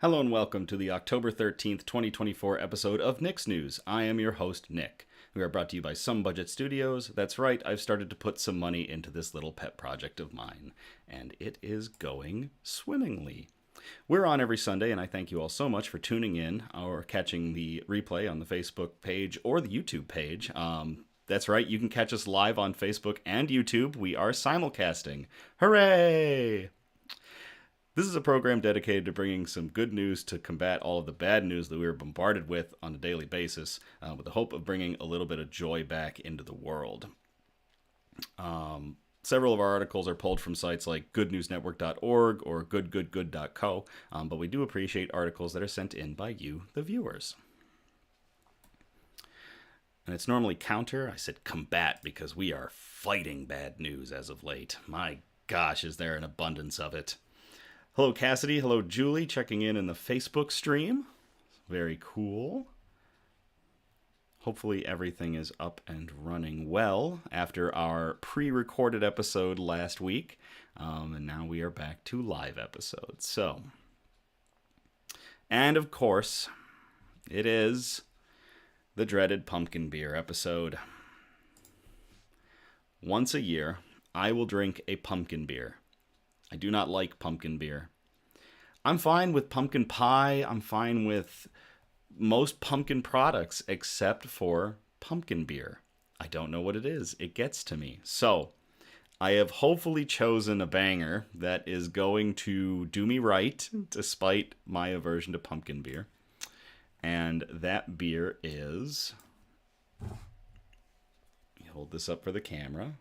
Hello and welcome to the October 13th, 2024 episode of Nick's News. I am your host, Nick. We are brought to you by Some Budget Studios. That's right, I've started to put some money into this little pet project of mine, and it is going swimmingly. We're on every Sunday, and I thank you all so much for tuning in or catching the replay on the Facebook page or the YouTube page. That's right, you can catch us live on Facebook and YouTube. We are simulcasting. Hooray! This is a program dedicated to bringing some good news to combat all of the bad news that we are bombarded with on a daily basis, with the hope of bringing a little bit of joy back into the world. Several of our articles are pulled from sites like goodnewsnetwork.org or goodgoodgood.co, but we do appreciate articles that are sent in by you, the viewers. And it's normally counter. I said combat because we are fighting bad news as of late. My gosh, is there an abundance of it. Hello, Cassidy. Hello, Julie, checking in the Facebook stream. Very cool. Hopefully everything is up and running well after our pre-recorded episode last week. And now we are back to live episodes. So, and of course, it is the dreaded pumpkin beer episode. Once a year, I will drink a pumpkin beer. I do not like pumpkin beer. I'm fine with pumpkin pie. I'm fine with most pumpkin products except for pumpkin beer. I don't know what it is. It gets to me. So, I have hopefully chosen a banger that is going to do me right despite my aversion to pumpkin beer. And that beer is... Let me hold this up for the camera.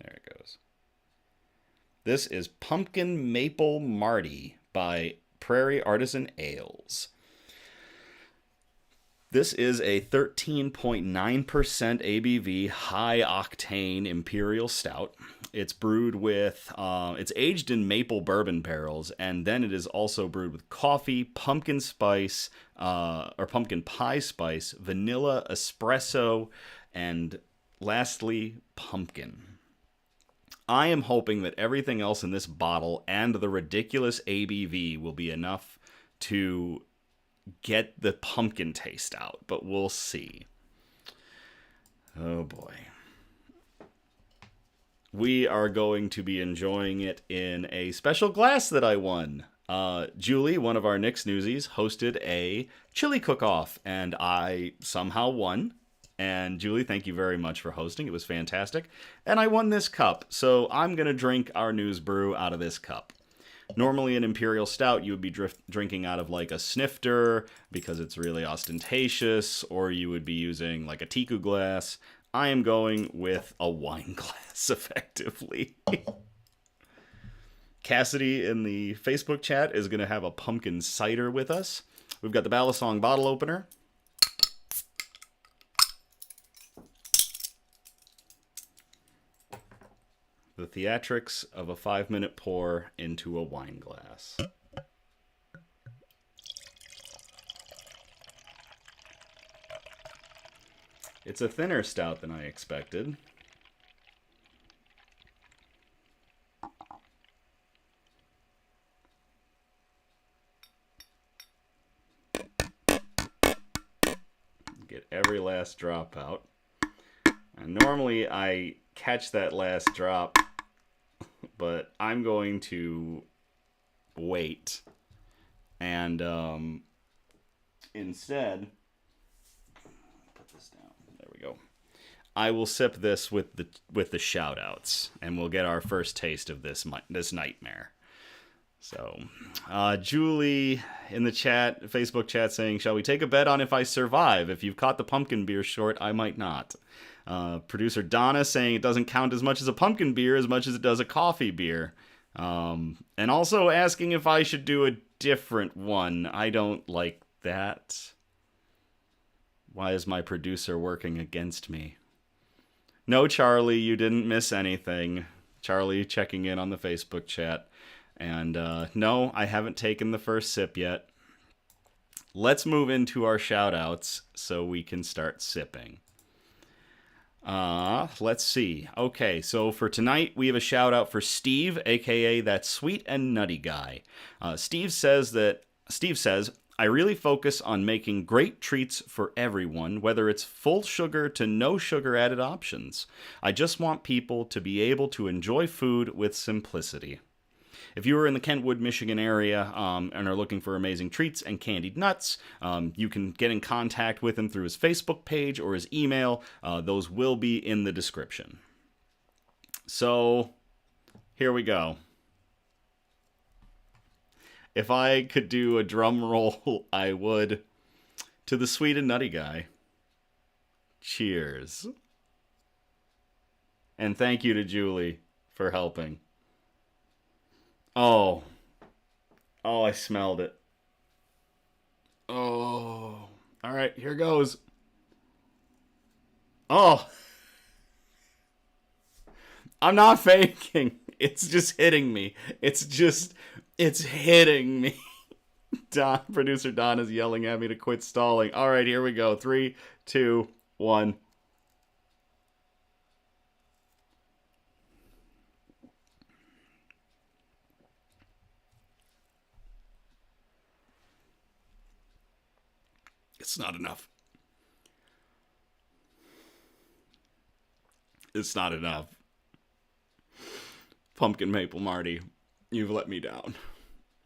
There it goes. This is Pumpkin Maple Marty by Prairie Artisan Ales. This is a 13.9% ABV high-octane Imperial Stout. It's brewed with, it's aged in maple bourbon barrels, and then it is also brewed with coffee, pumpkin spice, or pumpkin pie spice, vanilla, espresso, and lastly, pumpkin. I am hoping that everything else in this bottle and the ridiculous ABV will be enough to get the pumpkin taste out, but we'll see. Oh boy. We are going to be enjoying it in a special glass that I won. Julie, one of our Nick's Newsies, hosted a chili cook-off, and I somehow won. And Julie, thank you very much for hosting. It was fantastic. And I won this cup, so I'm going to drink our news brew out of this cup. Normally an Imperial Stout, you would be drinking out of like a snifter because it's really ostentatious, or you would be using like a teku glass. I am going with a wine glass, effectively. Cassidy in the Facebook chat is going to have a pumpkin cider with us. We've got the Balisong bottle opener. The theatrics of a 5-minute pour into a wine glass. It's a thinner stout than I expected. Get every last drop out. And normally I catch that last drop, but I'm going to wait and instead put this down. There we go. I will sip this with the shout outs, and we'll get our first taste of this nightmare. So, Julie in the chat, Facebook chat, saying, "Shall we take a bet on if I survive? If you've caught the pumpkin beer short, I might not." Producer Donna saying it doesn't count as much as a pumpkin beer as much as it does a coffee beer. And also asking if I should do a different one. I don't like that. Why is my producer working against me? No, Charlie, you didn't miss anything. Charlie checking in on the Facebook chat. And no, I haven't taken the first sip yet. Let's move into our shout outs so we can start sipping. Let's see. Okay, so for tonight, we have a shout out for Steve, aka that sweet and nutty guy. Steve says, I really focus on making great treats for everyone, whether it's full sugar to no sugar added options. I just want people to be able to enjoy food with simplicity. If you are in the Kentwood, Michigan area and are looking for amazing treats and candied nuts, you can get in contact with him through his Facebook page or his email. Those will be in the description. So, here we go. If I could do a drum roll, I would. To the sweet and nutty guy. Cheers. And thank you to Julie for helping. Oh, I smelled it. Oh, all right, here goes. Oh, I'm not faking. It's just hitting me. It's hitting me. Producer Don is yelling at me to quit stalling. All right, here we go. 3, 2, 1. It's not enough. It's not enough. Pumpkin Maple Marty, you've let me down.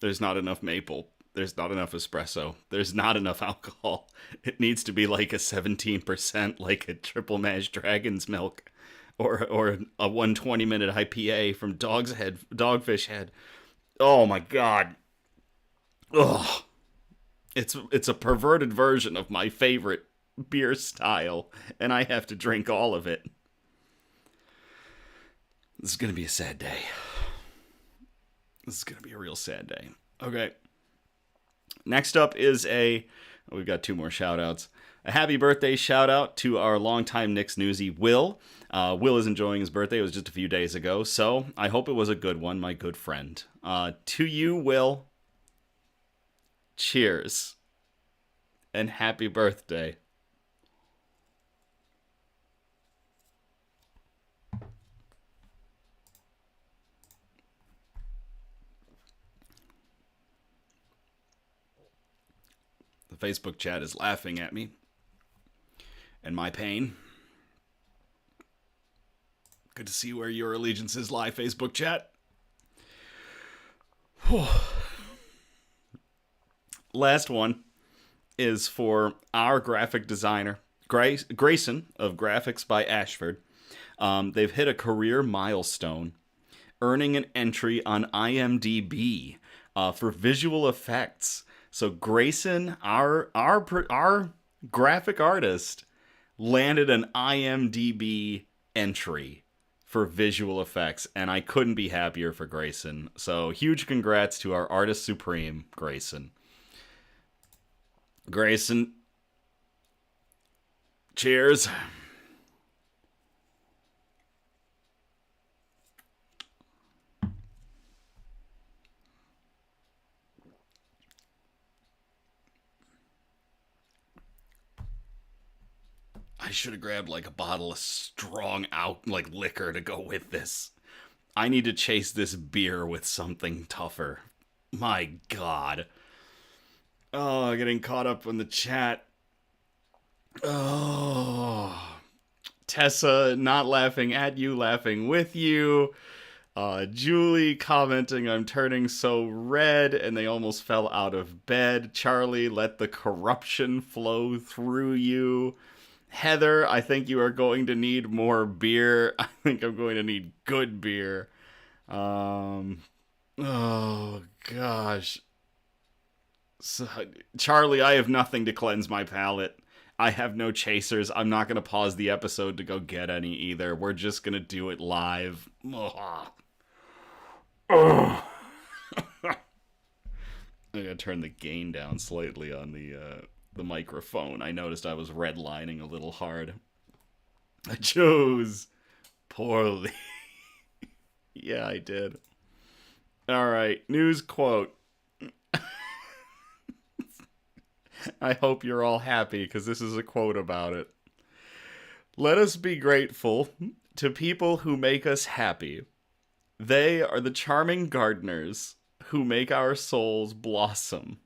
There's not enough maple. There's not enough espresso. There's not enough alcohol. It needs to be like a 17%, like a triple mash dragon's milk, or a 120-minute IPA from Dogfish Head. Oh my god. Ugh. It's a perverted version of my favorite beer style, and I have to drink all of it. This is gonna be a sad day. This is gonna be a real sad day. Okay. Next up is we've got 2 more shout outs. A happy birthday shout out to our longtime Nick's Newsie, Will. Will is enjoying his birthday. It was just a few days ago, so I hope it was a good one, my good friend. To you, Will, cheers. And happy birthday. The Facebook chat is laughing at me and my pain. Good to see where your allegiances lie, Facebook chat. Last one is for our graphic designer, Grayson of Graphics by Ashford. They've hit a career milestone, earning an entry on IMDB for visual effects. So Grayson, our graphic artist, landed an IMDB entry for visual effects, and I couldn't be happier for Grayson. So huge congrats to our artist supreme, Grayson. Grayson, cheers. I should have grabbed like a bottle of strong out like liquor to go with this. I need to chase this beer with something tougher. My god. Oh, getting caught up in the chat. Oh. Tessa not laughing at you, laughing with you. Julie commenting, I'm turning so red, and they almost fell out of bed. Charlie, let the corruption flow through you. Heather, I think you are going to need more beer. I think I'm going to need good beer. Oh, gosh. So, Charlie, I have nothing to cleanse my palate. I have no chasers. I'm not going to pause the episode to go get any either. We're just going to do it live. I gotta turn the gain down slightly on the microphone. I noticed I was redlining a little hard. I chose poorly. Yeah, I did. Alright, news quote. I hope you're all happy, because this is a quote about it. Let us be grateful to people who make us happy. They are the charming gardeners who make our souls blossom.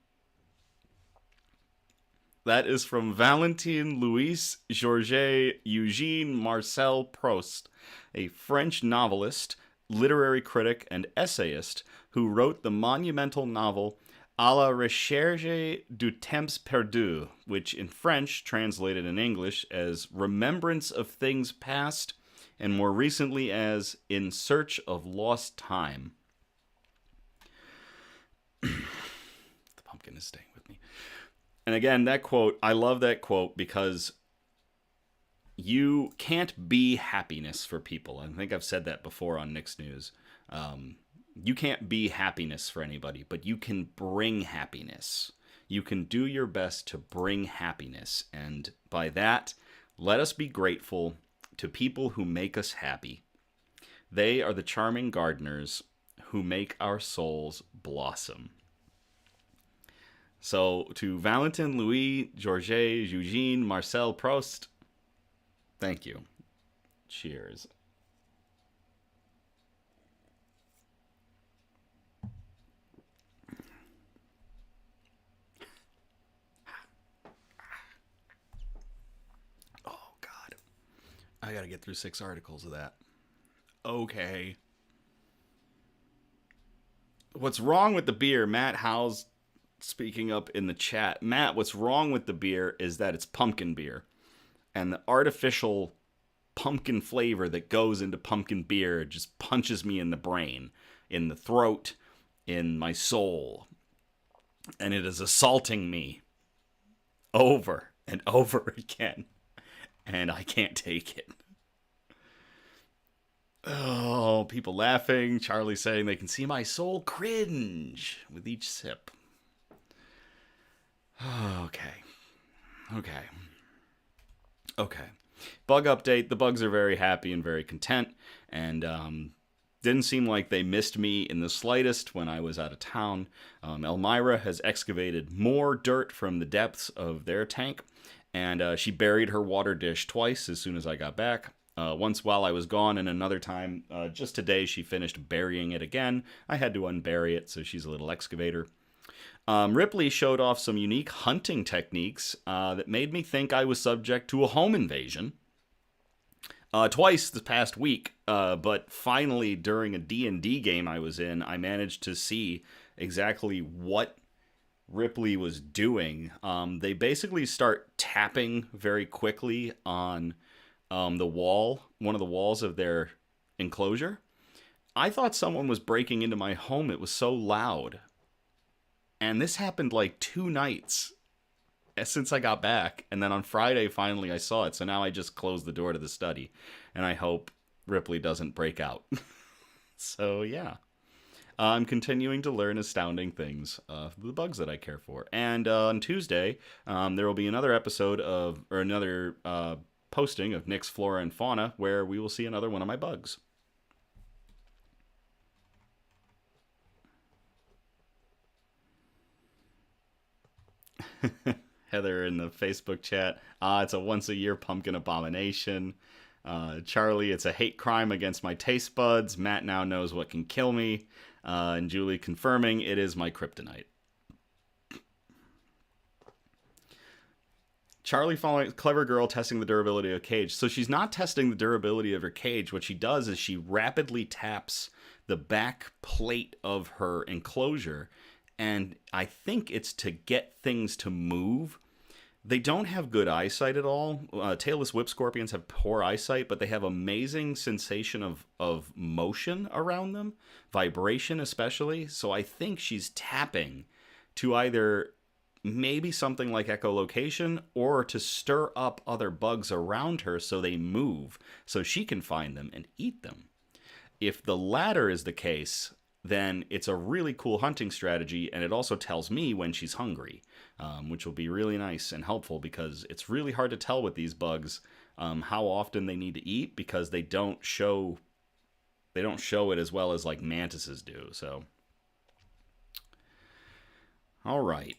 That is from Valentin Louis Georges Eugène Marcel Proust, a French novelist, literary critic, and essayist who wrote the monumental novel À la recherche du temps perdu, which in French translated in English as Remembrance of Things Past, and more recently as In Search of Lost Time. The pumpkin is staying with me. And again, that quote, I love that quote because you can't be happiness for people. I think I've said that before on Nick's News. You can't be happiness for anybody, but you can bring happiness. You can do your best to bring happiness. And by that, let us be grateful to people who make us happy. They are the charming gardeners who make our souls blossom. So, to Valentin Louis Georges Eugène Marcel Proust, thank you. Cheers. Oh, God. I gotta get through 6 articles of that. Okay. What's wrong with the beer? Matt Howes speaking up in the chat. Matt, what's wrong with the beer is that it's pumpkin beer. And the artificial pumpkin flavor that goes into pumpkin beer just punches me in the brain, in the throat, in my soul. And it is assaulting me over and over again. And I can't take it. Oh, people laughing. Charlie saying they can see my soul cringe with each sip. Okay. Bug update. The bugs are very happy and very content. And didn't seem like they missed me in the slightest when I was out of town. Elmira has excavated more dirt from the depths of their tank. And she buried her water dish twice as soon as I got back. Once while I was gone, and another time just today she finished burying it again. I had to unbury it, so she's a little excavator. Ripley showed off some unique hunting techniques that made me think I was subject to a home invasion. Twice this past week, but finally during a D&D game I was in, I managed to see exactly what Ripley was doing. They basically start tapping very quickly on the wall, one of the walls of their enclosure. I thought someone was breaking into my home. It was so loud. And this happened like 2 nights since I got back. And then on Friday, finally, I saw it. So now I just closed the door to the study. And I hope Ripley doesn't break out. So, yeah. I'm continuing to learn astounding things, the bugs that I care for. And on Tuesday, there will be another episode of, or another posting of Nick's Flora and Fauna, where we will see another one of my bugs. Heather in the Facebook chat. It's a once-a-year pumpkin abomination. Charlie, it's a hate crime against my taste buds. Matt now knows what can kill me. And Julie confirming it is my kryptonite. Charlie following clever girl testing the durability of a cage. So she's not testing the durability of her cage. What she does is she rapidly taps the back plate of her enclosure. And I think it's to get things to move. They don't have good eyesight at all. Tailless whip scorpions have poor eyesight, but they have amazing sensation of motion around them, vibration especially. So I think she's tapping to either maybe something like echolocation or to stir up other bugs around her so they move, so she can find them and eat them. If the latter is the case, then it's a really cool hunting strategy, and it also tells me when she's hungry, which will be really nice and helpful because it's really hard to tell with these bugs how often they need to eat because they don't show it as well as like mantises do. So, all right,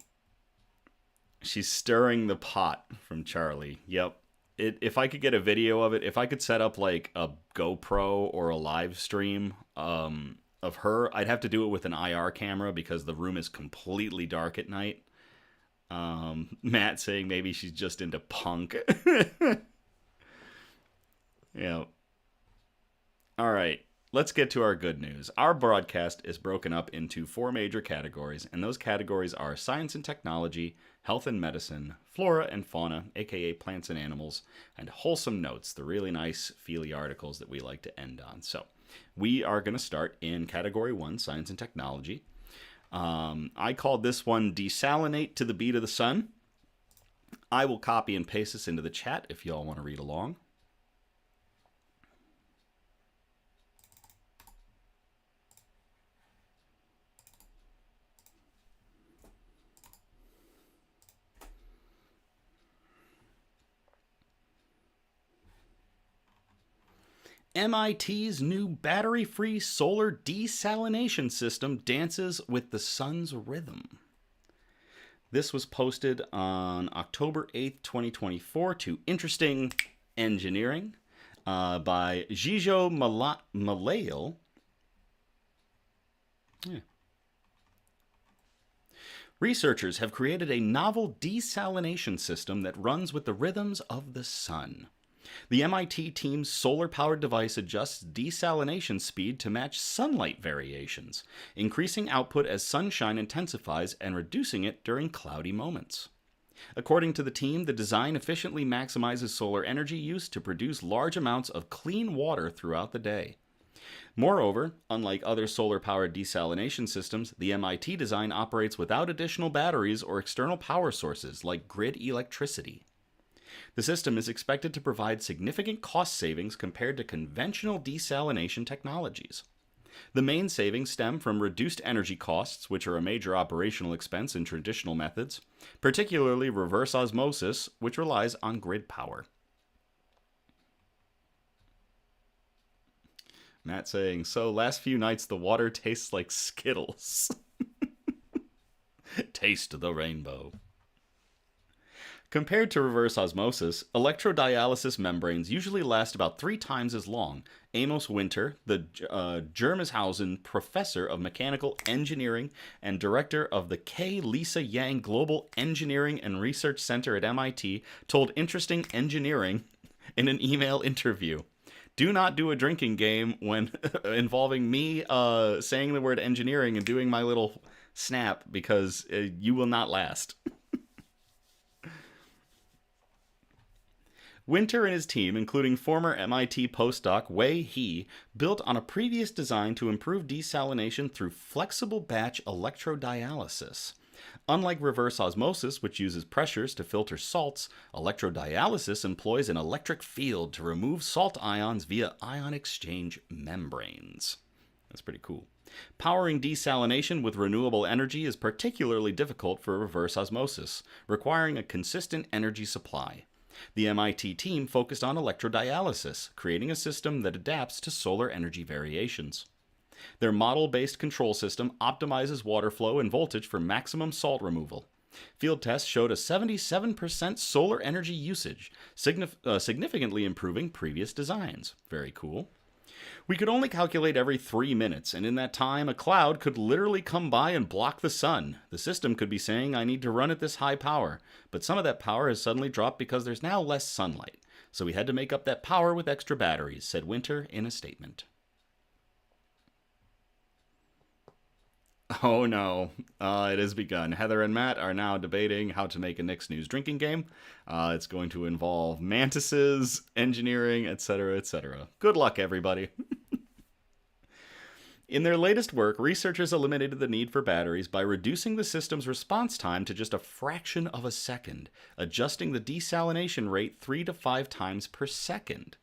she's stirring the pot from Charlie. Yep, if I could get a video of it, if I could set up like a GoPro or a live stream of her, I'd have to do it with an IR camera because the room is completely dark at night. Matt saying maybe she's just into punk. Yeah. All right. Let's get to our good news. Our broadcast is broken up into 4 major categories, and those categories are science and technology, health and medicine, flora and fauna, aka plants and animals, and wholesome notes, the really nice feely articles that we like to end on. So we are going to start in category 1, science and technology. I called this one Desalinate to the Beat of the Sun. I will copy and paste this into the chat if y'all want to read along. MIT's new battery-free solar desalination system dances with the sun's rhythm. This was posted on October 8th, 2024 to Interesting Engineering by Gijo Malail. Yeah. Researchers have created a novel desalination system that runs with the rhythms of the sun. The MIT team's solar-powered device adjusts desalination speed to match sunlight variations, increasing output as sunshine intensifies and reducing it during cloudy moments. According to the team, the design efficiently maximizes solar energy use to produce large amounts of clean water throughout the day. Moreover, unlike other solar-powered desalination systems, the MIT design operates without additional batteries or external power sources like grid electricity. The system is expected to provide significant cost savings compared to conventional desalination technologies. The main savings stem from reduced energy costs, which are a major operational expense in traditional methods, particularly reverse osmosis, which relies on grid power. Matt saying, so last few nights the water tastes like Skittles. Taste the rainbow. Compared to reverse osmosis, electrodialysis membranes usually last about 3 times as long. Amos Winter, the Germeshausen Professor of Mechanical Engineering and Director of the K. Lisa Yang Global Engineering and Research Center at MIT, told Interesting Engineering in an email interview. Do not do a drinking game when involving me saying the word engineering and doing my little snap because you will not last. Winter and his team, including former MIT postdoc Wei He, built on a previous design to improve desalination through flexible batch electrodialysis. Unlike reverse osmosis, which uses pressures to filter salts, electrodialysis employs an electric field to remove salt ions via ion exchange membranes. That's pretty cool. Powering desalination with renewable energy is particularly difficult for reverse osmosis, requiring a consistent energy supply. The MIT team focused on electrodialysis, creating a system that adapts to solar energy variations. Their model-based control system optimizes water flow and voltage for maximum salt removal. Field tests showed a 77% solar energy usage, significantly improving previous designs. Very cool. We could only calculate every 3 minutes, and in that time, a cloud could literally come by and block the sun. The system could be saying, I need to run at this high power, but some of that power has suddenly dropped because there's now less sunlight. So we had to make up that power with extra batteries, said Winter in a statement. Oh no, it has begun. Heather and Matt are now debating how to make a Nick's News drinking game. It's going to involve mantises, engineering, etc., etc. Good luck, everybody. In their latest work, researchers eliminated the need for batteries by reducing the system's response time to just a fraction of a second, adjusting the desalination rate 3 to 5 times per second.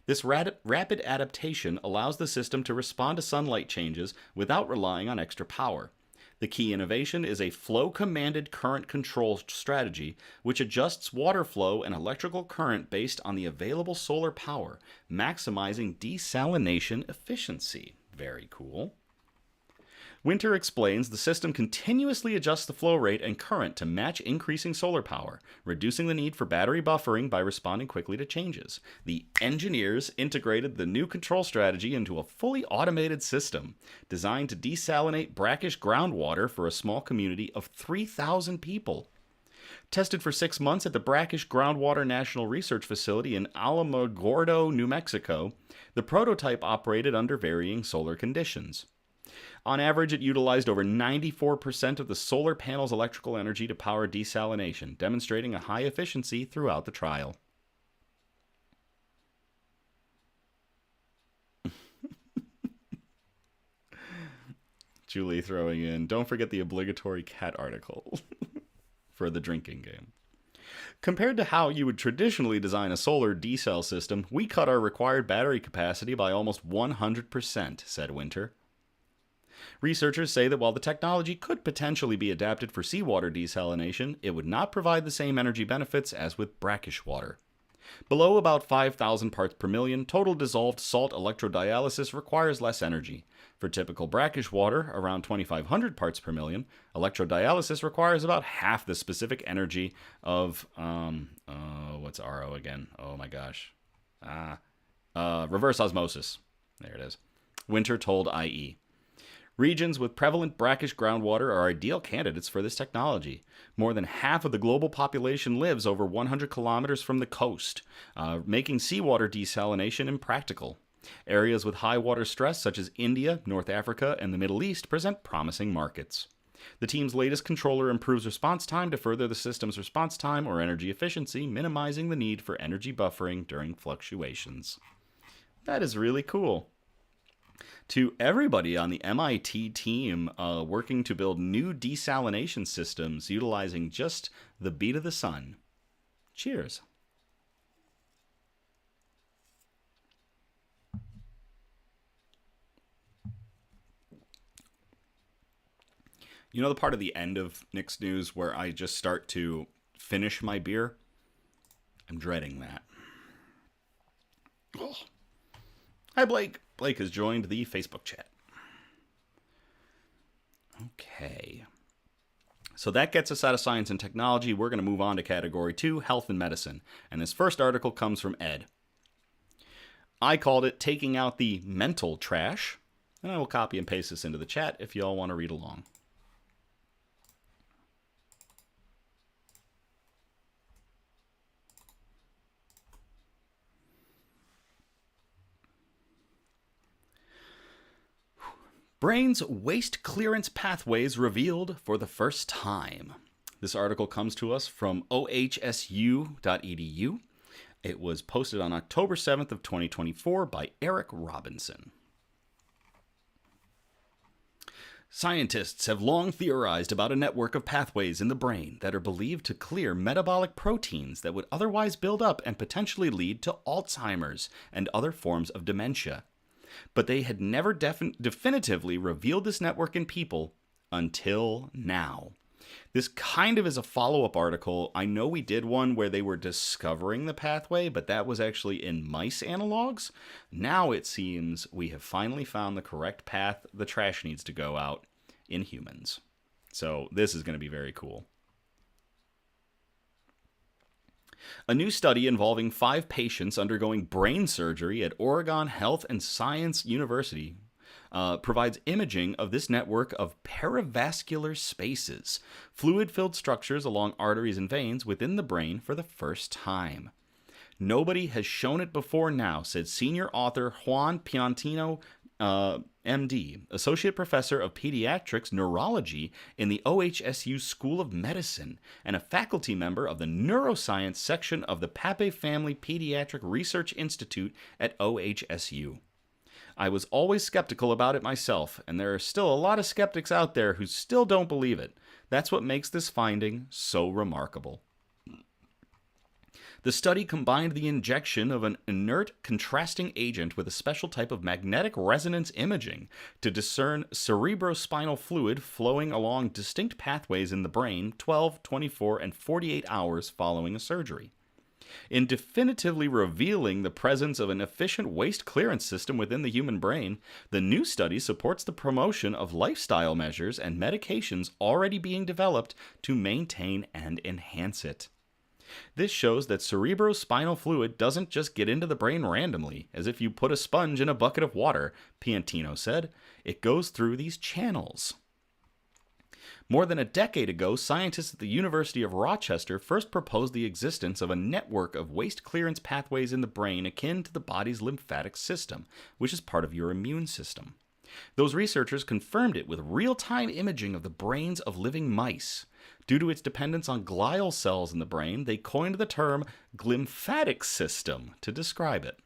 This rapid adaptation allows the system to respond to sunlight changes without relying on extra power. The key innovation is a flow-commanded current control strategy, which adjusts water flow and electrical current based on the available solar power, maximizing desalination efficiency. Very cool. Winter explains the system continuously adjusts the flow rate and current to match increasing solar power, reducing the need for battery buffering by responding quickly to changes. The engineers integrated the new control strategy into a fully automated system designed to desalinate brackish groundwater for a small community of 3,000 people. Tested for 6 months at the Brackish Groundwater National Research Facility in Alamogordo, New Mexico, the prototype operated under varying solar conditions. On average, it utilized over 94% of the solar panel's electrical energy to power desalination, demonstrating a high efficiency throughout the trial. Julie throwing in, don't forget the obligatory cat article for the drinking game. Compared to how you would traditionally design a solar decel system, we cut our required battery capacity by almost 100%, said Winter. Researchers say that while the technology could potentially be adapted for seawater desalination, it would not provide the same energy benefits as with brackish water. Below about 5,000 parts per million, total dissolved salt electrodialysis requires less energy. For typical brackish water, around 2,500 parts per million, electrodialysis requires about half the specific energy of, what's RO again? Oh my gosh. Reverse osmosis. There it is. Winter told IE. Regions with prevalent brackish groundwater are ideal candidates for this technology. More than half of the global population lives over 100 kilometers from the coast, making seawater desalination impractical. Areas with high water stress, such as India, North Africa, and the Middle East, present promising markets. The team's latest controller improves response time to further the system's response time or energy efficiency, minimizing the need for energy buffering during fluctuations. That is really cool. To everybody on the MIT team working to build new desalination systems utilizing just the beat of the sun. Cheers. You know the part of the end of Nick's News where I just start to finish my beer? I'm dreading that. Oh. Hi, Blake. Blake has joined the Facebook chat. Okay. So that gets us out of science and technology. We're going to move on to category 2, health and medicine. And this first article comes from Ed. I called it Taking Out the Mental Trash. And I will copy and paste this into the chat if you all want to read along. Brain's waste clearance pathways revealed for the first time. This article comes to us from ohsu.edu. It was posted on October 7th of 2024 by Eric Robinson. Scientists have long theorized about a network of pathways in the brain that are believed to clear metabolic proteins that would otherwise build up and potentially lead to Alzheimer's and other forms of dementia. But they had never definitively revealed this network in people until now. This kind of is a follow-up article. I know we did one where they were discovering the pathway, but that was actually in mice analogs. Now it seems we have finally found the correct path the trash needs to go out in humans. So this is going to be very cool. A new study involving 5 patients undergoing brain surgery at Oregon Health and Science University provides imaging of this network of perivascular spaces, fluid-filled structures along arteries and veins within the brain for the first time. Nobody has shown it before now, said senior author Juan Piantino, MD, Associate Professor of Pediatrics Neurology in the OHSU School of Medicine, and a faculty member of the Neuroscience section of the Pape Family Pediatric Research Institute at OHSU. I was always skeptical about it myself, and there are still a lot of skeptics out there who still don't believe it. That's what makes this finding so remarkable. The study combined the injection of an inert contrasting agent with a special type of magnetic resonance imaging to discern cerebrospinal fluid flowing along distinct pathways in the brain 12, 24, and 48 hours following a surgery. In definitively revealing the presence of an efficient waste clearance system within the human brain, the new study supports the promotion of lifestyle measures and medications already being developed to maintain and enhance it. This shows that cerebrospinal fluid doesn't just get into the brain randomly, as if you put a sponge in a bucket of water, Piantino said. It goes through these channels. More than a decade ago, scientists at the University of Rochester first proposed the existence of a network of waste clearance pathways in the brain akin to the body's lymphatic system, which is part of your immune system. Those researchers confirmed it with real-time imaging of the brains of living mice. Due to its dependence on glial cells in the brain, they coined the term glymphatic system to describe it.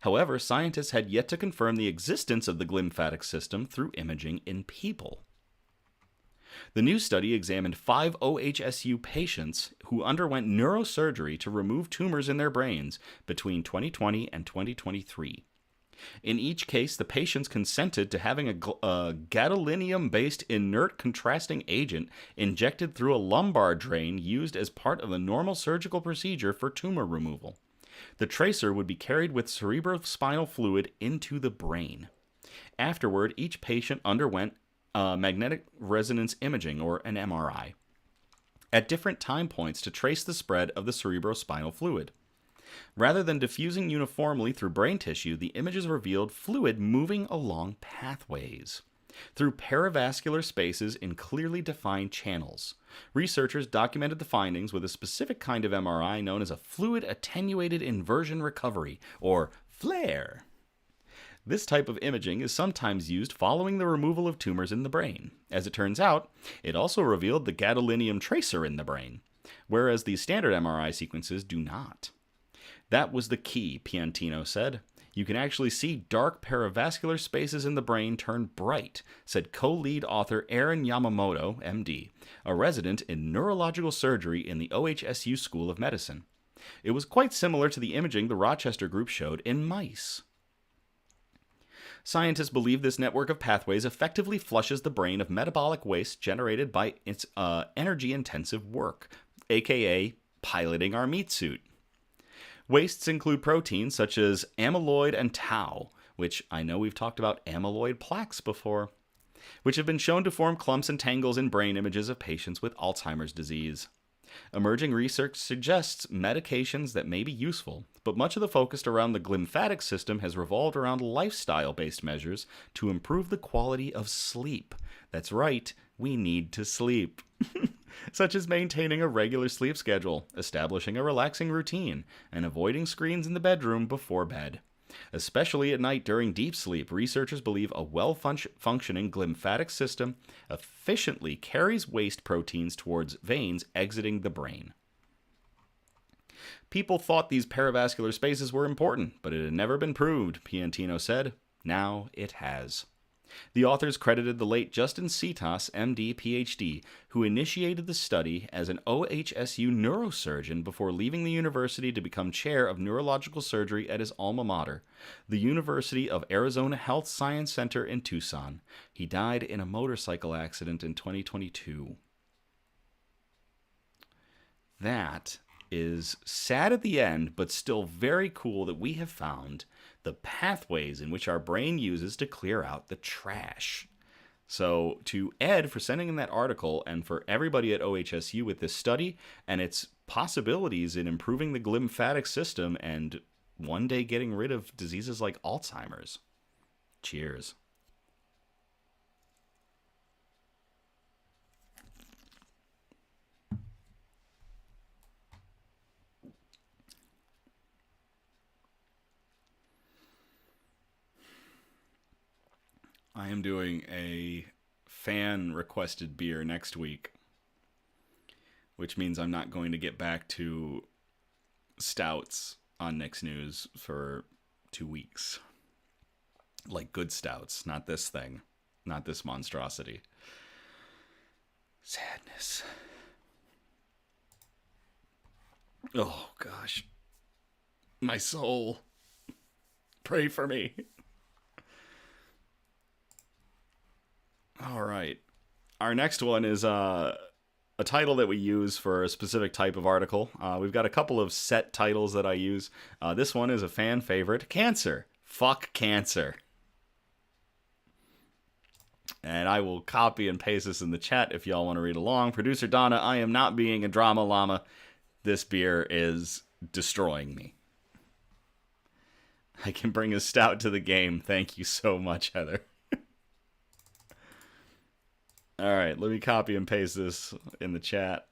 However, scientists had yet to confirm the existence of the glymphatic system through imaging in people. The new study examined 5 OHSU patients who underwent neurosurgery to remove tumors in their brains between 2020 and 2023. In each case, the patients consented to having a gadolinium-based inert contrasting agent injected through a lumbar drain used as part of the normal surgical procedure for tumor removal. The tracer would be carried with cerebrospinal fluid into the brain. Afterward, each patient underwent magnetic resonance imaging, or an MRI, at different time points to trace the spread of the cerebrospinal fluid. Rather than diffusing uniformly through brain tissue, the images revealed fluid moving along pathways, through perivascular spaces in clearly defined channels. Researchers documented the findings with a specific kind of MRI known as a fluid attenuated inversion recovery, or FLAIR. This type of imaging is sometimes used following the removal of tumors in the brain. As it turns out, it also revealed the gadolinium tracer in the brain, whereas the standard MRI sequences do not. That was the key, Piantino said. You can actually see dark perivascular spaces in the brain turn bright, said co-lead author Aaron Yamamoto, MD, a resident in neurological surgery in the OHSU School of Medicine. It was quite similar to the imaging the Rochester group showed in mice. Scientists believe this network of pathways effectively flushes the brain of metabolic waste generated by its energy-intensive work, aka piloting our meat suit. Wastes include proteins such as amyloid and tau, which I know we've talked about amyloid plaques before, which have been shown to form clumps and tangles in brain images of patients with Alzheimer's disease. Emerging research suggests medications that may be useful, but much of the focus around the glymphatic system has revolved around lifestyle-based measures to improve the quality of sleep. That's right, we need to sleep. Such as maintaining a regular sleep schedule, establishing a relaxing routine, and avoiding screens in the bedroom before bed. Especially at night during deep sleep, researchers believe a well-functioning glymphatic system efficiently carries waste proteins towards veins exiting the brain. People thought these perivascular spaces were important, but it had never been proved, Piantino said. Now it has. The authors credited the late Justin Cetas, MD, PhD, who initiated the study as an OHSU neurosurgeon before leaving the university to become chair of neurological surgery at his alma mater, the University of Arizona Health Science Center in Tucson. He died in a motorcycle accident in 2022. That is sad at the end, but still very cool that we have found the pathways in which our brain uses to clear out the trash. So to Ed for sending in that article, and for everybody at OHSU with this study and its possibilities in improving the glymphatic system and one day getting rid of diseases like Alzheimer's. Cheers. I am doing a fan-requested beer next week, which means I'm not going to get back to stouts on Nick's News for 2 weeks. Like good stouts, not this thing, not this monstrosity. Sadness. Oh, gosh. My soul. Pray for me. All right. Our next one is a a title that we use for a specific type of article. We've got a couple of set titles that I use. This one is a fan favorite, Cancer. Fuck cancer. And I will copy and paste this in the chat if y'all want to read along. Producer Donna, I am not being a drama llama. This beer is destroying me. I can bring a stout to the game. Thank you so much, Heather. All right, let me copy and paste this in the chat.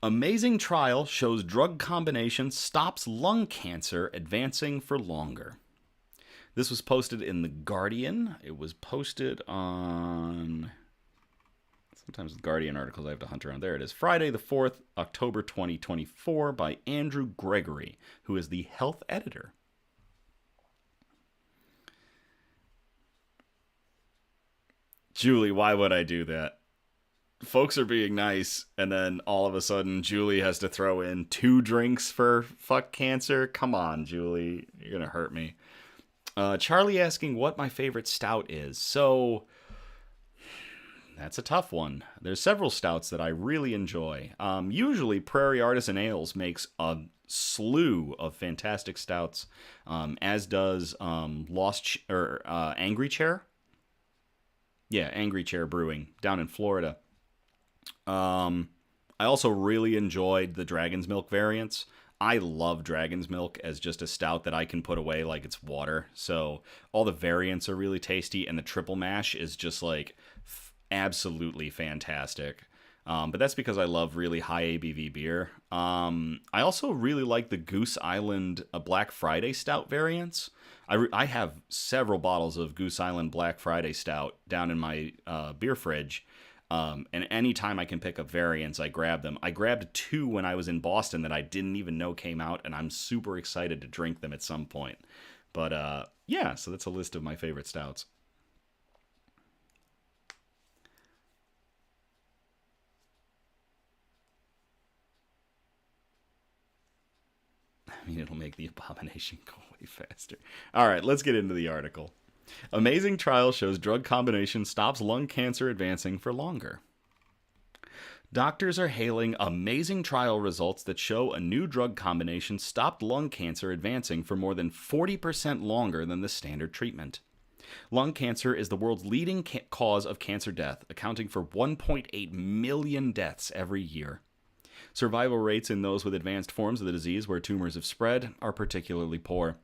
Amazing trial shows drug combination stops lung cancer advancing for longer. This was posted in The Guardian. It was posted on... Sometimes with Guardian articles I have to hunt around. There it is. Friday the 4th, October 2024 by Andrew Gregory, who is the health editor. Julie, why would I do that? Folks are being nice, and then all of a sudden Julie has to throw in 2 drinks for fuck cancer? Come on, Julie. You're going to hurt me. Charlie asking what my favorite stout is. So, that's a tough one. There's several stouts that I really enjoy. Usually, Prairie Artisan Ales makes a slew of fantastic stouts, as does Angry Chair. Yeah, Angry Chair Brewing down in Florida. I also really enjoyed the Dragon's Milk variants. I love Dragon's Milk as just a stout that I can put away like it's water. So all the variants are really tasty, and the triple mash is just like absolutely fantastic. But that's because I love really high ABV beer. I also really like the Goose Island Black Friday Stout variants. I have several bottles of Goose Island Black Friday Stout down in my beer fridge. And anytime I can pick up variants, I grab them. I grabbed 2 when I was in Boston that I didn't even know came out, and I'm super excited to drink them at some point. But yeah, so that's a list of my favorite stouts. I mean, it'll make the abomination go way faster. All right, let's get into the article. Amazing trial shows drug combination stops lung cancer advancing for longer. Doctors are hailing amazing trial results that show a new drug combination stopped lung cancer advancing for more than 40% longer than the standard treatment. Lung cancer is the world's leading cause of cancer death, accounting for 1.8 million deaths every year. Survival rates in those with advanced forms of the disease where tumors have spread are particularly poor.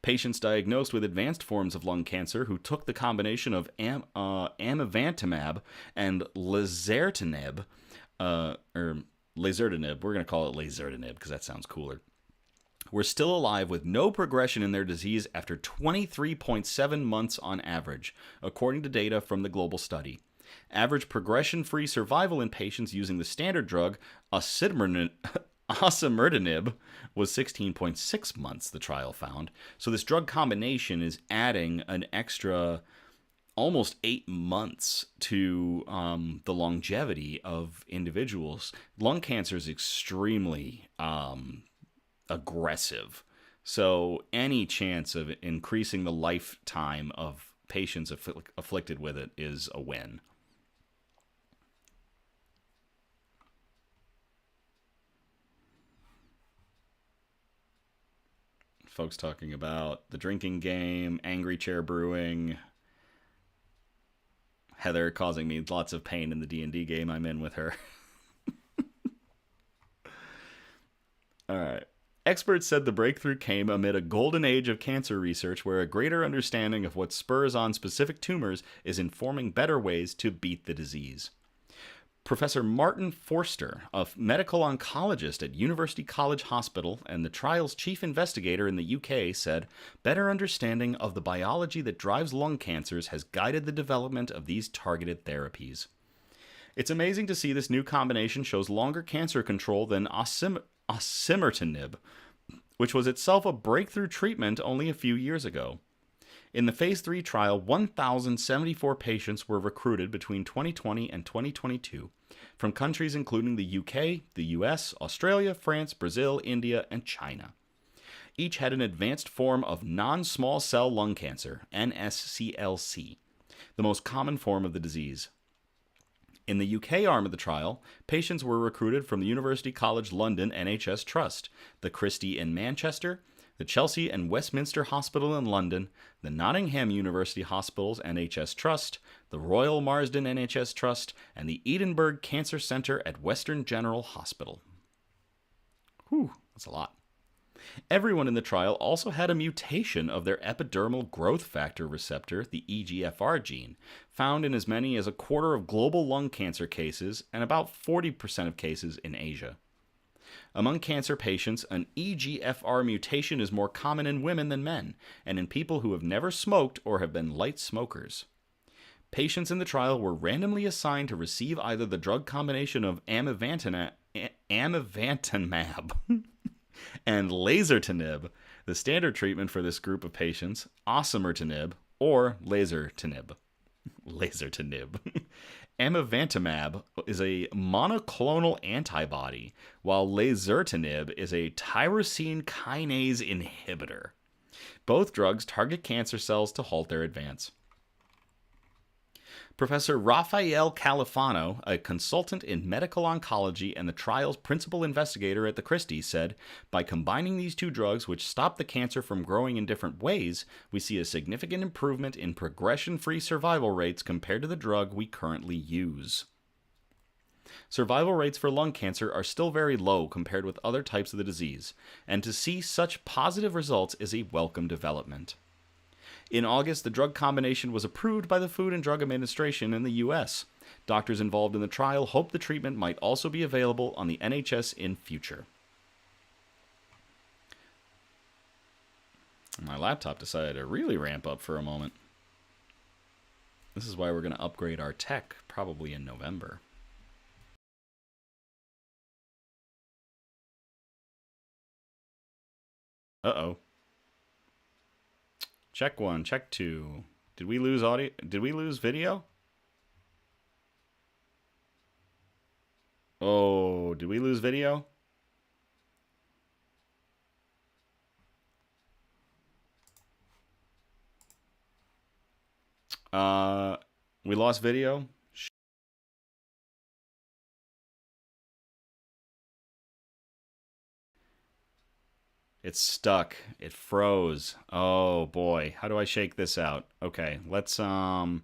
Patients diagnosed with advanced forms of lung cancer who took the combination of amivantamab and lazertinib, we're going to call it lazertinib because that sounds cooler, were still alive with no progression in their disease after 23.7 months on average, according to data from the global study. Average progression-free survival in patients using the standard drug, osimertinib, was 16.6 months, the trial found. So this drug combination is adding an extra almost 8 months to the longevity of individuals. Lung cancer is extremely aggressive. So any chance of increasing the lifetime of patients afflicted with it is a win. Folks talking about the drinking game, Angry Chair Brewing, Heather causing me lots of pain in the D&D game I'm in with her. All right. Experts said the breakthrough came amid a golden age of cancer research where a greater understanding of what spurs on specific tumors is informing better ways to beat the disease. Professor Martin Forster, a medical oncologist at University College Hospital and the trial's chief investigator in the UK, said, "Better understanding of the biology that drives lung cancers has guided the development of these targeted therapies. It's amazing to see this new combination shows longer cancer control than osimertinib, which was itself a breakthrough treatment only a few years ago. In the Phase 3 trial, 1,074 patients were recruited between 2020 and 2022 from countries including the UK, the US, Australia, France, Brazil, India, and China. Each had an advanced form of non-small cell lung cancer, NSCLC, the most common form of the disease. In the UK arm of the trial, patients were recruited from the University College London NHS Trust, the Christie in Manchester, the Chelsea and Westminster Hospital in London, the Nottingham University Hospitals NHS Trust, the Royal Marsden NHS Trust, and the Edinburgh Cancer Centre at Western General Hospital. Whew, that's a lot. Everyone in the trial also had a mutation of their epidermal growth factor receptor, the EGFR gene, found in as many as a quarter of global lung cancer cases and about 40% of cases in Asia. Among cancer patients, an EGFR mutation is more common in women than men, and in people who have never smoked or have been light smokers. Patients in the trial were randomly assigned to receive either the drug combination of amivantamab and lasertinib, the standard treatment for this group of patients, osimertinib, or lasertinib. Amivantamab is a monoclonal antibody, while lasertinib is a tyrosine kinase inhibitor. Both drugs target cancer cells to halt their advance. Professor Rafael Califano, a consultant in medical oncology and the trial's principal investigator at the Christie, said, "By combining these two drugs, which stop the cancer from growing in different ways, we see a significant improvement in progression-free survival rates compared to the drug we currently use." Survival rates for lung cancer are still very low compared with other types of the disease, and to see such positive results is a welcome development. In August, the drug combination was approved by the Food and Drug Administration in the U.S. Doctors involved in the trial hope the treatment might also be available on the NHS in future. My laptop decided to really ramp up for a moment. This is why we're going to upgrade our tech probably in November. Uh-oh. Check 1, check 2. Did we lose audio? Did we lose video? Oh, did we lose video? We lost video? It's stuck. It froze. Oh boy. How do I shake this out? Okay, let's hold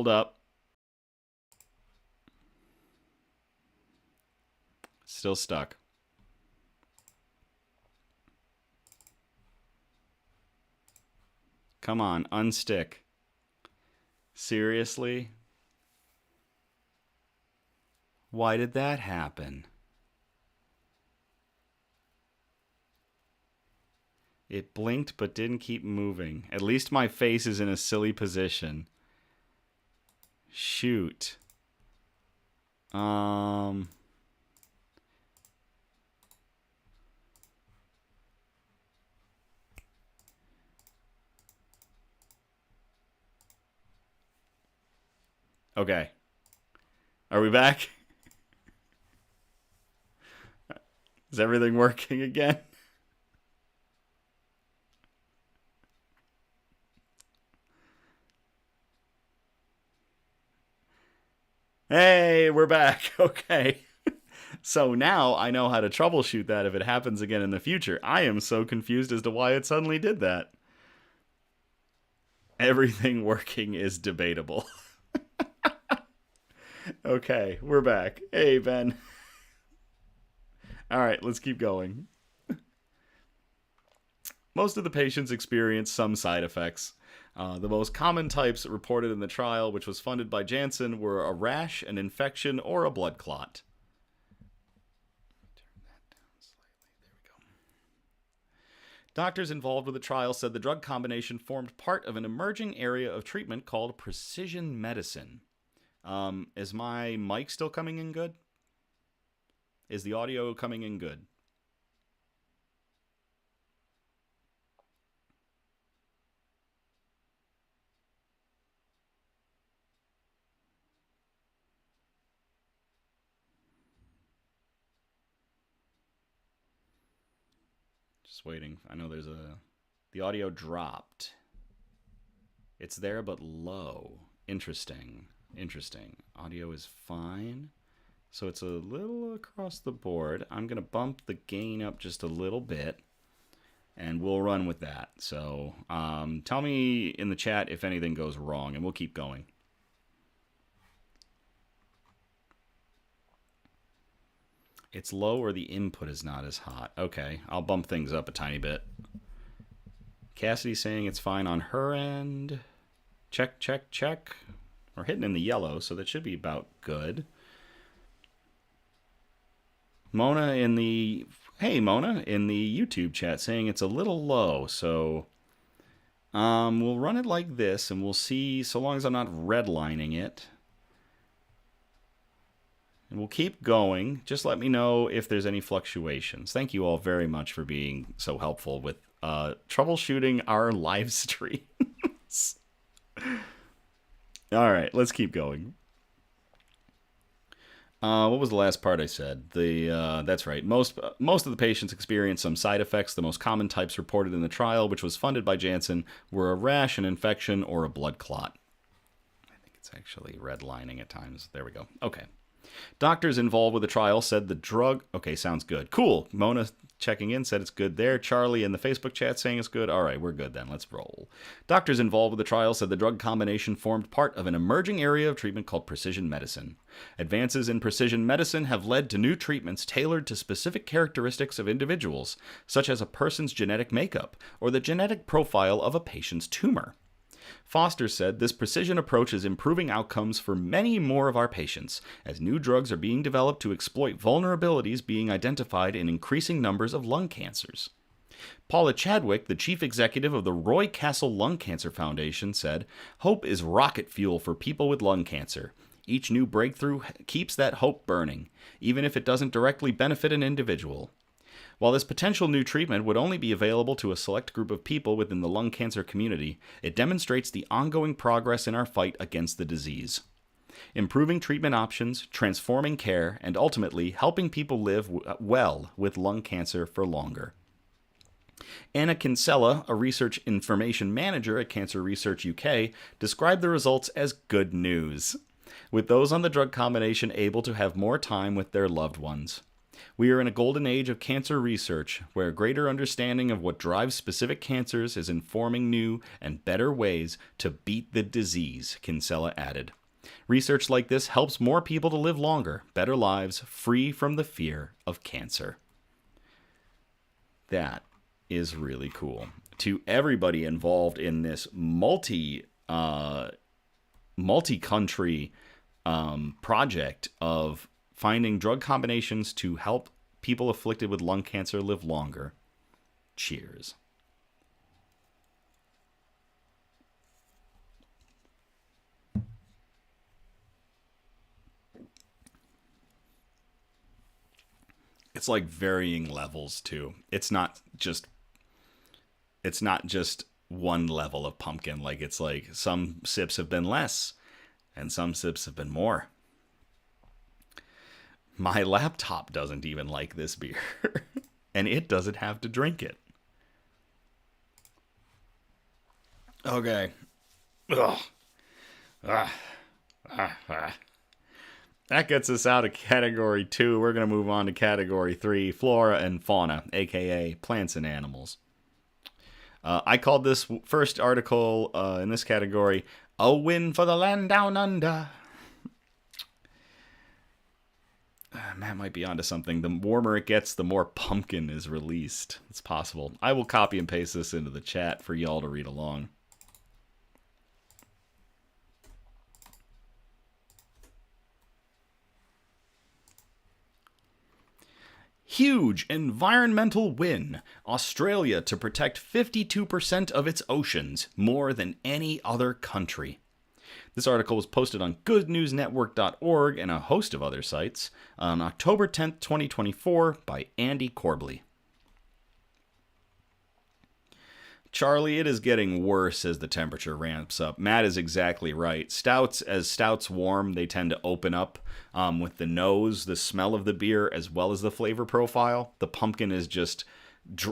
up. Still stuck. Come on, unstick. Seriously? Why did that happen? It blinked but didn't keep moving. At least my face is in a silly position. Shoot. Okay. Are we back? Is everything working again? Hey, we're back. Okay. So now I know how to troubleshoot that if it happens again in the future. I am so confused as to why it suddenly did that. Everything working is debatable. Okay, we're back. Hey, Ben. All right, let's keep going. Most of the patients experienced some side effects. The most common types reported in the trial, which was funded by Janssen, were a rash, an infection, or a blood clot. Turn that down slightly. There we go. Doctors involved with the trial said the drug combination formed part of an emerging area of treatment called precision medicine. Is my mic still coming in good? Is the audio coming in good? Just waiting. I know there's the audio dropped. It's there, but low. Interesting. Audio is fine. So it's a little across the board. I'm going to bump the gain up just a little bit, and we'll run with that. So tell me in the chat if anything goes wrong, and we'll keep going. It's low or the input is not as hot. Okay, I'll bump things up a tiny bit. Cassidy's saying it's fine on her end. Check. We're hitting in the yellow, so that should be about good. Mona in the YouTube chat saying it's a little low, so we'll run it like this, and we'll see, so long as I'm not redlining it. And we'll keep going. Just let me know if there's any fluctuations. Thank you all very much for being so helpful with troubleshooting our live streams. All right, let's keep going. What was the last part I said? That's right. Most of the patients experienced some side effects. The most common types reported in the trial, which was funded by Janssen, were a rash, an infection, or a blood clot. I think it's actually redlining at times. There we go. Okay. Doctors involved with the trial said the drug... Okay, sounds good. Cool. Mona checking in said it's good there. Charlie in the Facebook chat saying it's good. All right, we're good then. Let's roll. Doctors involved with the trial said the drug combination formed part of an emerging area of treatment called precision medicine. Advances in precision medicine have led to new treatments tailored to specific characteristics of individuals, such as a person's genetic makeup or the genetic profile of a patient's tumor. Foster said this precision approach is improving outcomes for many more of our patients, as new drugs are being developed to exploit vulnerabilities being identified in increasing numbers of lung cancers. Paula Chadwick, the chief executive of the Roy Castle Lung Cancer Foundation, said, "Hope is rocket fuel for people with lung cancer. Each new breakthrough keeps that hope burning, even if it doesn't directly benefit an individual." While this potential new treatment would only be available to a select group of people within the lung cancer community, it demonstrates the ongoing progress in our fight against the disease. Improving treatment options, transforming care, and ultimately helping people live well with lung cancer for longer. Anna Kinsella, a research information manager at Cancer Research UK, described the results as good news, with those on the drug combination able to have more time with their loved ones. "We are in a golden age of cancer research, where a greater understanding of what drives specific cancers is informing new and better ways to beat the disease," Kinsella added. "Research like this helps more people to live longer, better lives, free from the fear of cancer." That is really cool. To everybody involved in this multi-country project of finding drug combinations to help people afflicted with lung cancer live longer. Cheers. It's like varying levels too. It's not just one level of pumpkin. Like, it's like some sips have been less and some sips have been more. My laptop doesn't even like this beer, and it doesn't have to drink it. Okay. Ugh. That gets us out of category 2. We're going to move on to category 3, flora and fauna, aka plants and animals. I called this first article in this category, "A Win for the Land Down Under." Matt might be onto something. The warmer it gets, the more pumpkin is released. It's possible. I will copy and paste this into the chat for y'all to read along. Huge environmental win. Australia to protect 52% of its oceans, more than any other country. This article was posted on goodnewsnetwork.org and a host of other sites on October 10th, 2024 by Andy Corbley. Charlie, it is getting worse as the temperature ramps up. Matt is exactly right. As stouts warm, they tend to open up with the nose, the smell of the beer, as well as the flavor profile. The pumpkin is just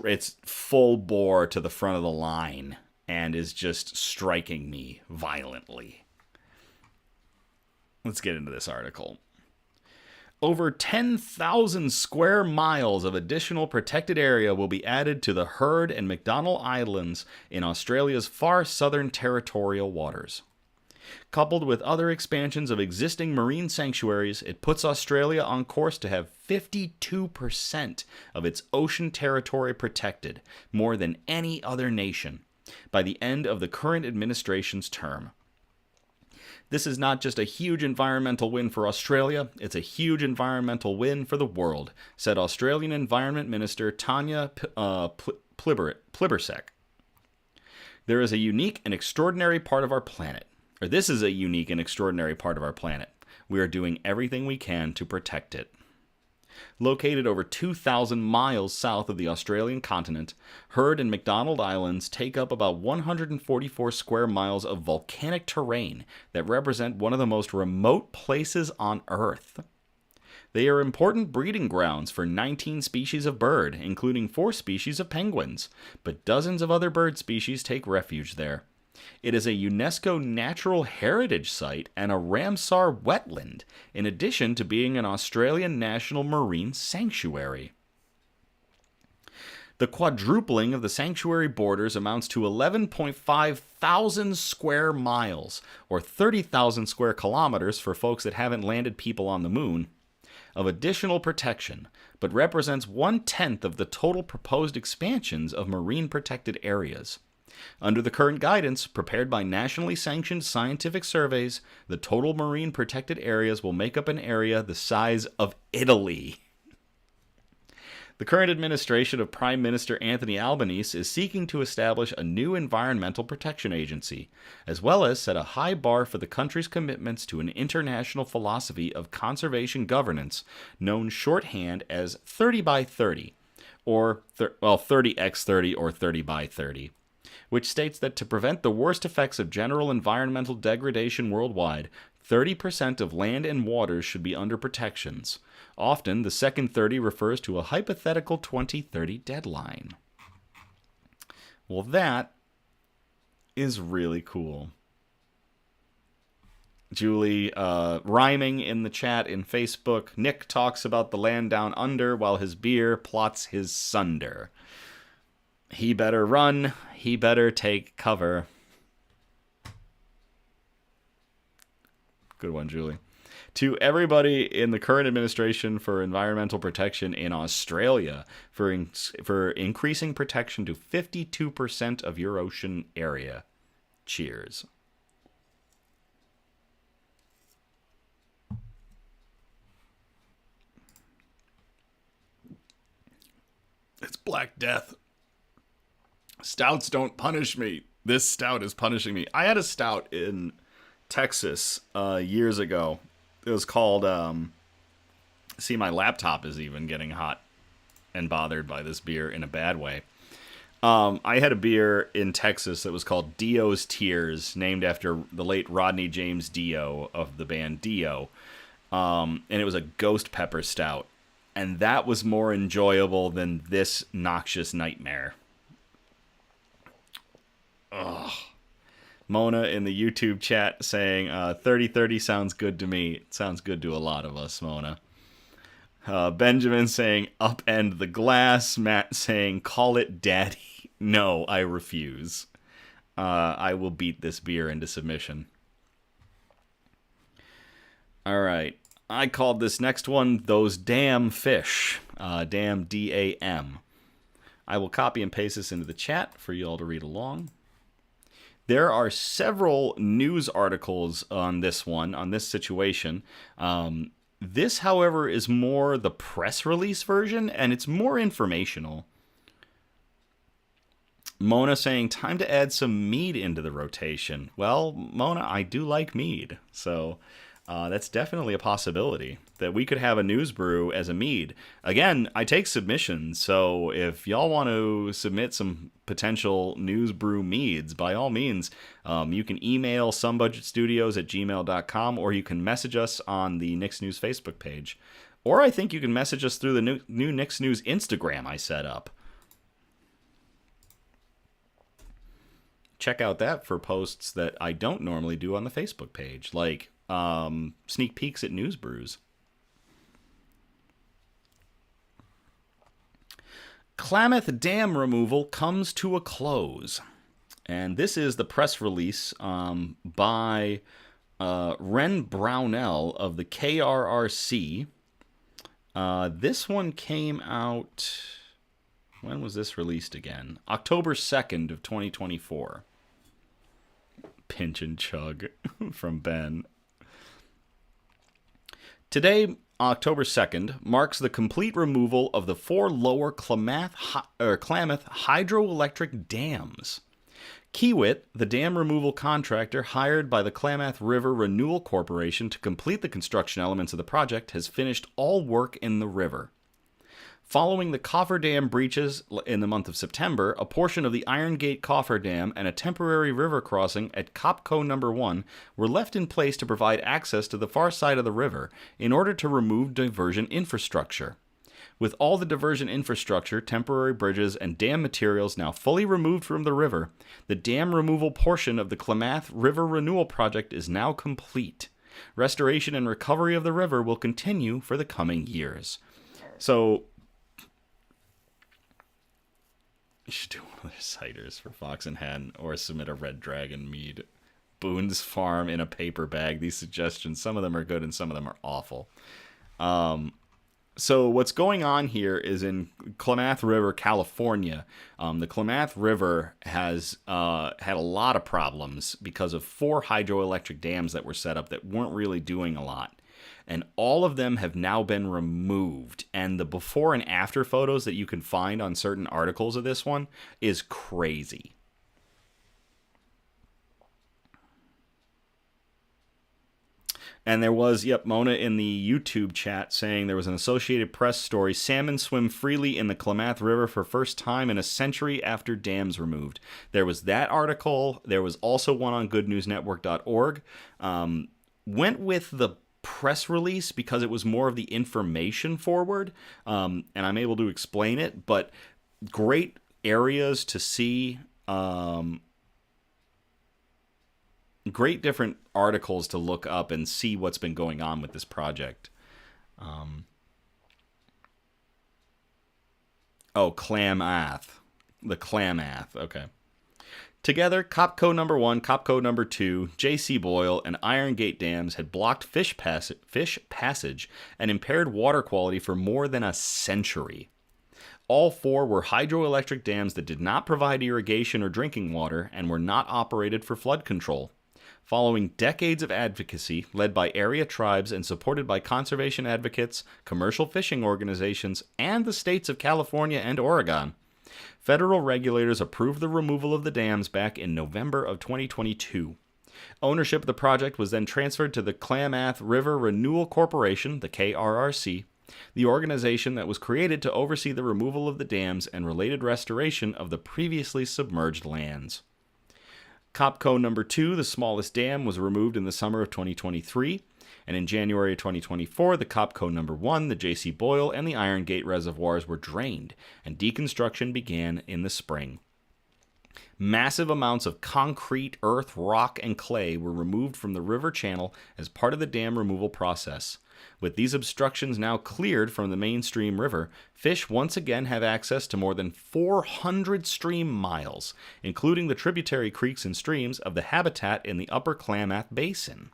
it's full bore to the front of the line and is just striking me violently. Let's get into this article. Over 10,000 square miles of additional protected area will be added to the Heard and McDonald Islands in Australia's far southern territorial waters. Coupled with other expansions of existing marine sanctuaries, it puts Australia on course to have 52% of its ocean territory protected, more than any other nation, by the end of the current administration's term. This is not just a huge environmental win for Australia, it's a huge environmental win for the world, said Australian Environment Minister Tanya Plibersek. There is a unique and extraordinary part of our planet. Or this is a unique and extraordinary part of our planet. We are doing everything we can to protect it. Located over 2,000 miles south of the Australian continent, Heard and McDonald Islands take up about 144 square miles of volcanic terrain that represent one of the most remote places on Earth. They are important breeding grounds for 19 species of bird, including 4 species of penguins, but dozens of other bird species take refuge there. It is a UNESCO Natural Heritage Site and a Ramsar wetland, in addition to being an Australian National Marine Sanctuary. The quadrupling of the sanctuary borders amounts to 11.5 thousand square miles, or 30,000 square kilometers for folks that haven't landed people on the moon, of additional protection, but represents 1/10 of the total proposed expansions of marine protected areas. Under the current guidance, prepared by nationally sanctioned scientific surveys, the total marine protected areas will make up an area the size of Italy. The current administration of Prime Minister Anthony Albanese is seeking to establish a new environmental protection agency, as well as set a high bar for the country's commitments to an international philosophy of conservation governance, known shorthand as 30 by 30, or 30x30 or 30 by 30. Which states that to prevent the worst effects of general environmental degradation worldwide, 30% of land and waters should be under protections. Often, the second 30 refers to a hypothetical 2030 deadline. Well, that is really cool. Julie, rhyming in the chat in Facebook, Nick talks about the land down under while his beer plots his sunder. He better run. He better take cover. Good one, Julie. To everybody in the current administration for environmental protection in Australia for increasing protection to 52% of your ocean area. Cheers. It's Black Death. Stouts don't punish me. This stout is punishing me. I had a stout in Texas years ago. It was called, see, my laptop is even getting hot and bothered by this beer in a bad way. I had a beer in Texas that was called Dio's Tears, named after the late Rodney James Dio of the band Dio. And it was a ghost pepper stout. And that was more enjoyable than this noxious nightmare. Ugh. Mona in the YouTube chat saying, 3030 sounds good to me. It sounds good to a lot of us, Mona. Benjamin saying, upend the glass. Matt saying, call it daddy. No, I refuse. I will beat this beer into submission. All right. I called this next one, Those Damn Fish. Damn, D-A-M. I will copy and paste this into the chat for you all to read along. There are several news articles on this one, on this situation. This, however, is more the press release version, and it's more informational. Mona saying, time to add some mead into the rotation. Well, Mona, I do like mead, so that's definitely a possibility that we could have a news brew as a mead. Again, I take submissions, so if y'all want to submit some potential news brew meads, by all means, you can email somebudgetstudios@gmail.com, or you can message us on the Nick's News Facebook page. Or I think you can message us through the new Nick's News Instagram I set up. check out that for posts that I don't normally do on the Facebook page, like sneak peeks at news brews. Klamath Dam removal comes to a close. And this is the press release by Ren Brownell of the KRRC. This one came out... When was this released again? October 2nd of 2024. Pinch and chug from Ben. Today, October 2nd, marks the complete removal of the 4 lower Klamath hydroelectric dams. Kiewit, the dam removal contractor hired by the Klamath River Renewal Corporation to complete the construction elements of the project, has finished all work in the river. Following the cofferdam breaches in the month of September, a portion of the Iron Gate cofferdam and a temporary river crossing at Copco No. 1 were left in place to provide access to the far side of the river in order to remove diversion infrastructure. With all the diversion infrastructure, temporary bridges, and dam materials now fully removed from the river, the dam removal portion of the Klamath River Renewal Project is now complete. Restoration and recovery of the river will continue for the coming years. So, you should do one of their ciders for Fox and Hen, or submit a Red Dragon mead. Boone's Farm in a paper bag. These suggestions, some of them are good and some of them are awful. So what's going on here is in Klamath River, California, the Klamath River has had a lot of problems because of 4 hydroelectric dams that were set up that weren't really doing a lot. And all of them have now been removed. And the before and after photos that you can find on certain articles of this one is crazy. And there was, Mona in the YouTube chat saying there was an Associated Press story, salmon swim freely in the Klamath River for first time in a century after dams removed. There was that article. There was also one on goodnewsnetwork.org. Went with the press release because it was more of the information forward, and I'm able to explain it, but great areas to see, great different articles to look up and see what's been going on with this project. Klamath. The Klamath, okay. Together, Copco No. 1, Copco No. 2, J.C. Boyle, and Iron Gate dams had blocked fish passage and impaired water quality for more than a century. All 4 were hydroelectric dams that did not provide irrigation or drinking water and were not operated for flood control. Following decades of advocacy, led by area tribes and supported by conservation advocates, commercial fishing organizations, and the states of California and Oregon, federal regulators approved the removal of the dams back in November of 2022. Ownership of the project was then transferred to the Klamath River Renewal Corporation, the KRRC, the organization that was created to oversee the removal of the dams and related restoration of the previously submerged lands. Copco No. 2, the smallest dam, was removed in the summer of 2023, and in January 2024, the Copco No. 1, the J.C. Boyle, and the Iron Gate reservoirs were drained, and deconstruction began in the spring. Massive amounts of concrete, earth, rock, and clay were removed from the river channel as part of the dam removal process. With these obstructions now cleared from the mainstream river, fish once again have access to more than 400 stream miles, including the tributary creeks and streams of the habitat in the upper Klamath Basin.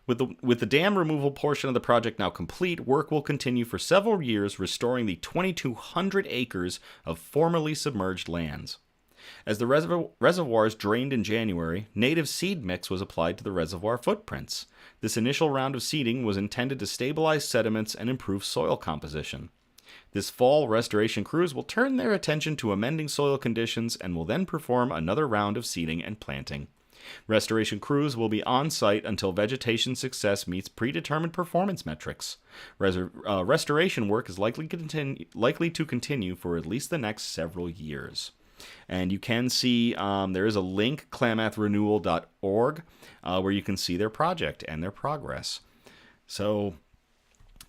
With the dam removal portion of the project now complete, work will continue for several years restoring the 2,200 acres of formerly submerged lands. As the reservoirs drained in January, native seed mix was applied to the reservoir footprints. This initial round of seeding was intended to stabilize sediments and improve soil composition. This fall, restoration crews will turn their attention to amending soil conditions and will then perform another round of seeding and planting. Restoration crews will be on site until vegetation success meets predetermined performance metrics. Restoration work is likely to continue for at least the next several years. And you can see there is a link, klamathrenewal.org, where you can see their project and their progress. So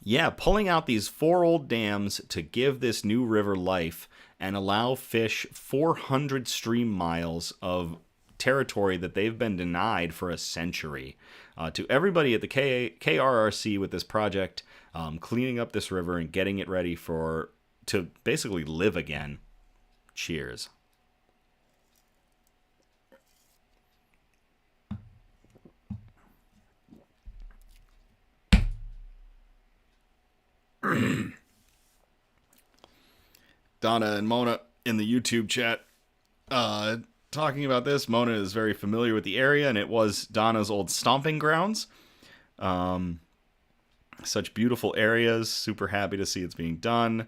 Yeah, pulling out these 4 old dams to give this new river life and allow fish 400 stream miles of territory that they've been denied for a century. To everybody at the KRRC with this project, cleaning up this river and getting it ready to basically live again. Cheers. Donna and Mona in the YouTube chat talking about this. Mona is very familiar with the area, and it was Donna's old stomping grounds. Such beautiful areas. Super happy to see it's being done.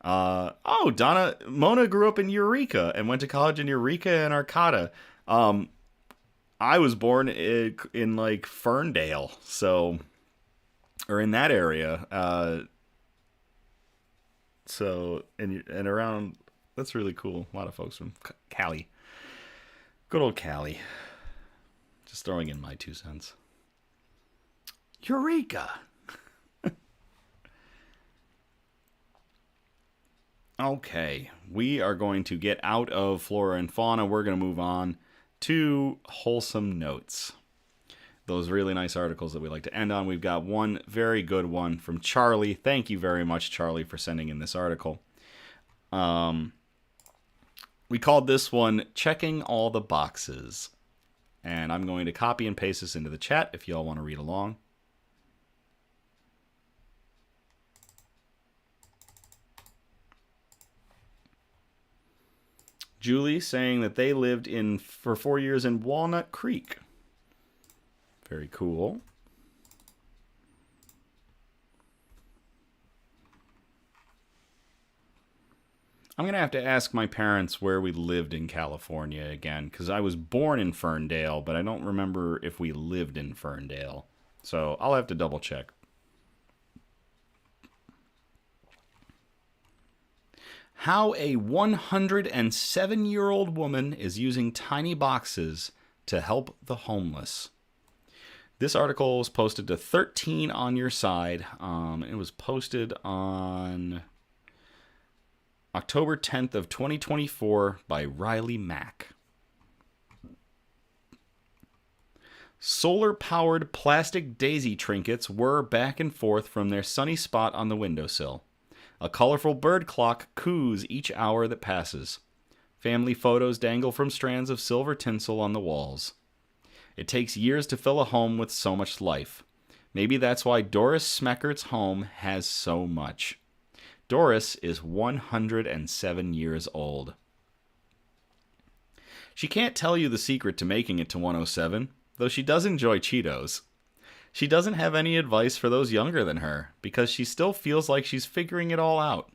Mona grew up in Eureka and went to college in Eureka and Arcata. I was born in like Ferndale, or in that area. And around, that's really cool. A lot of folks from Cali. Good old Cali. Just throwing in my 2 cents. Eureka! Okay, we are going to get out of flora and fauna. We're going to move on to wholesome notes. Those really nice articles that we like to end on. We've got one very good one from Charlie. Thank you very much, Charlie, for sending in this article. We called this one Checking All the Boxes. And I'm going to copy and paste this into the chat if you all want to read along. Julie saying that they lived for 4 years in Walnut Creek. Very cool. I'm going to have to ask my parents where we lived in California again, because I was born in Ferndale, but I don't remember if we lived in Ferndale. So I'll have to double check. How a 107-year-old woman is using tiny boxes to help the homeless. This article was posted to 13 on your side. It was posted on October 10th of 2024 by Riley Mack. Solar-powered plastic daisy trinkets whir back and forth from their sunny spot on the windowsill. A colorful bird clock coos each hour that passes. Family photos dangle from strands of silver tinsel on the walls. It takes years to fill a home with so much life. Maybe that's why Doris Smeckert's home has so much. Doris is 107 years old. She can't tell you the secret to making it to 107, though she does enjoy Cheetos. She doesn't have any advice for those younger than her, because she still feels like she's figuring it all out,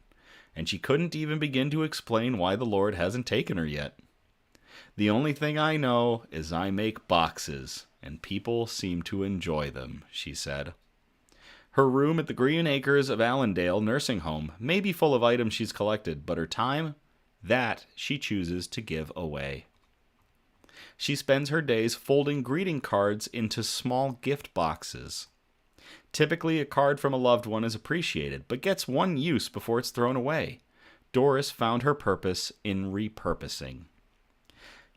and she couldn't even begin to explain why the Lord hasn't taken her yet. The only thing I know is I make boxes, and people seem to enjoy them, she said. Her room at the Green Acres of Allendale nursing home may be full of items she's collected, but her time, that she chooses to give away. She spends her days folding greeting cards into small gift boxes. Typically, a card from a loved one is appreciated, but gets one use before it's thrown away. Doris found her purpose in repurposing.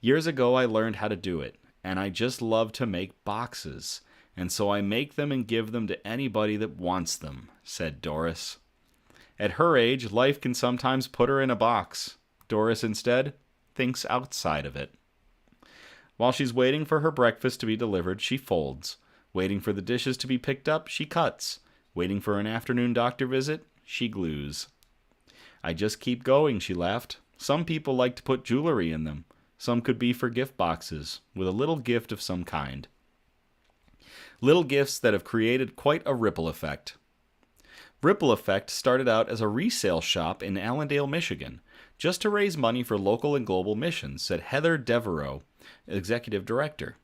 Years ago, I learned how to do it, and I just love to make boxes, and so I make them and give them to anybody that wants them, said Doris. At her age, life can sometimes put her in a box. Doris, instead, thinks outside of it. While she's waiting for her breakfast to be delivered, she folds. Waiting for the dishes to be picked up, she cuts. Waiting for an afternoon doctor visit, she glues. I just keep going, she laughed. Some people like to put jewelry in them. Some could be for gift boxes, with a little gift of some kind. Little gifts that have created quite a ripple effect. Ripple Effect started out as a resale shop in Allendale, Michigan, just to raise money for local and global missions, said Heather Devereaux, executive director.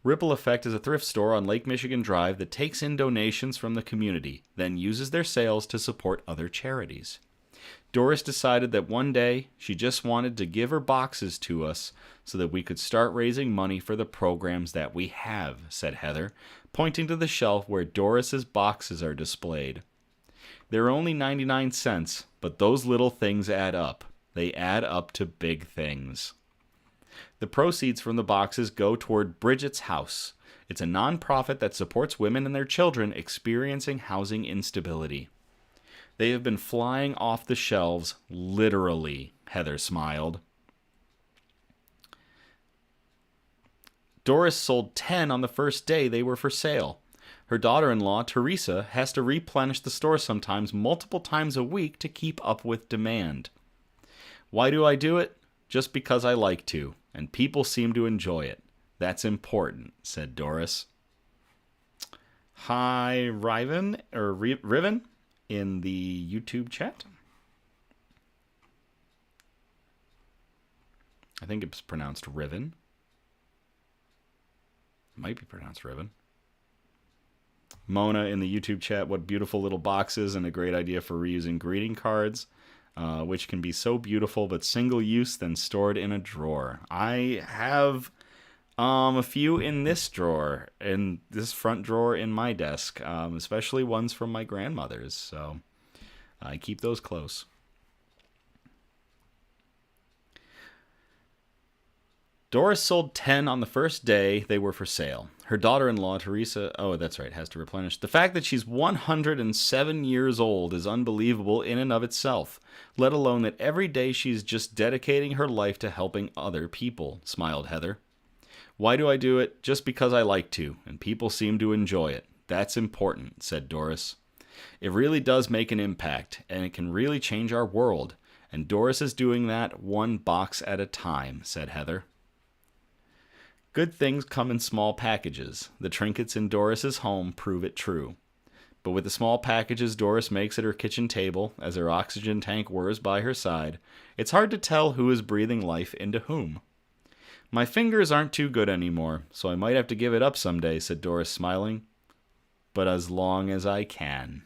Ripple Effect is a thrift store on Lake Michigan Drive that takes in donations from the community, then uses their sales to support other charities. Doris decided that one day she just wanted to give her boxes to us so that we could start raising money for the programs that we have, said Heather, pointing to the shelf where Doris's boxes are displayed. They're only 99 cents, but those little things add up. They add up to big things. The proceeds from the boxes go toward Bridget's House. It's a nonprofit that supports women and their children experiencing housing instability. They have been flying off the shelves, literally, Heather smiled. Doris sold 10 on the first day they were for sale. Her daughter-in-law, Teresa, has to replenish the store sometimes multiple times a week to keep up with demand. Why do I do it? Just because I like to, and people seem to enjoy it. That's important, said Doris. Hi, Riven, in the YouTube chat. I think it's pronounced Riven. Might be pronounced Riven. Mona in the YouTube chat, what beautiful little boxes and a great idea for reusing greeting cards, which can be so beautiful but single use, then stored in a drawer. I have a few in this drawer, in this front drawer in my desk, especially ones from my grandmother's, so I keep those close. Doris sold 10 on the first day they were for sale. Her daughter-in-law, Teresa, has to replenish. The fact that she's 107 years old is unbelievable in and of itself, let alone that every day she's just dedicating her life to helping other people, smiled Heather. Why do I do it? Just because I like to, and people seem to enjoy it. That's important, said Doris. It really does make an impact, and it can really change our world, and Doris is doing that one box at a time, said Heather. Good things come in small packages. The trinkets in Doris's home prove it true. But with the small packages Doris makes at her kitchen table, as her oxygen tank whirs by her side, it's hard to tell who is breathing life into whom. My fingers aren't too good anymore, so I might have to give it up someday, said Doris, smiling. But as long as I can.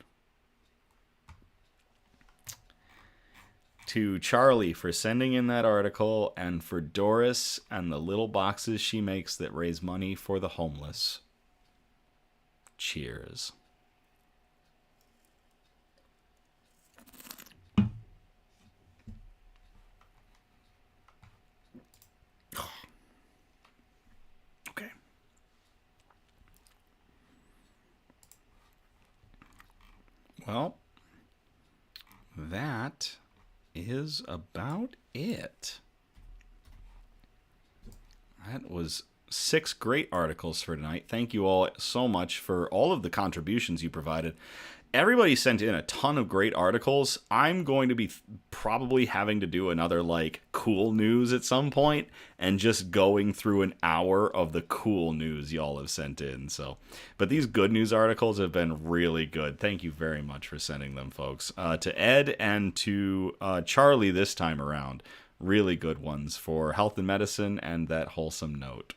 To Charlie for sending in that article, and for Doris and the little boxes she makes that raise money for the homeless. Cheers. Okay. Well, that is about it. That was 6 great articles for tonight. Thank you all so much for all of the contributions you provided. Everybody sent in a ton of great articles. I'm going to be probably having to do another cool news at some point and just going through an hour of the cool news y'all have sent in. But these good news articles have been really good. Thank you very much for sending them, folks. To Ed and to Charlie this time around. Really good ones for health and medicine and that wholesome note.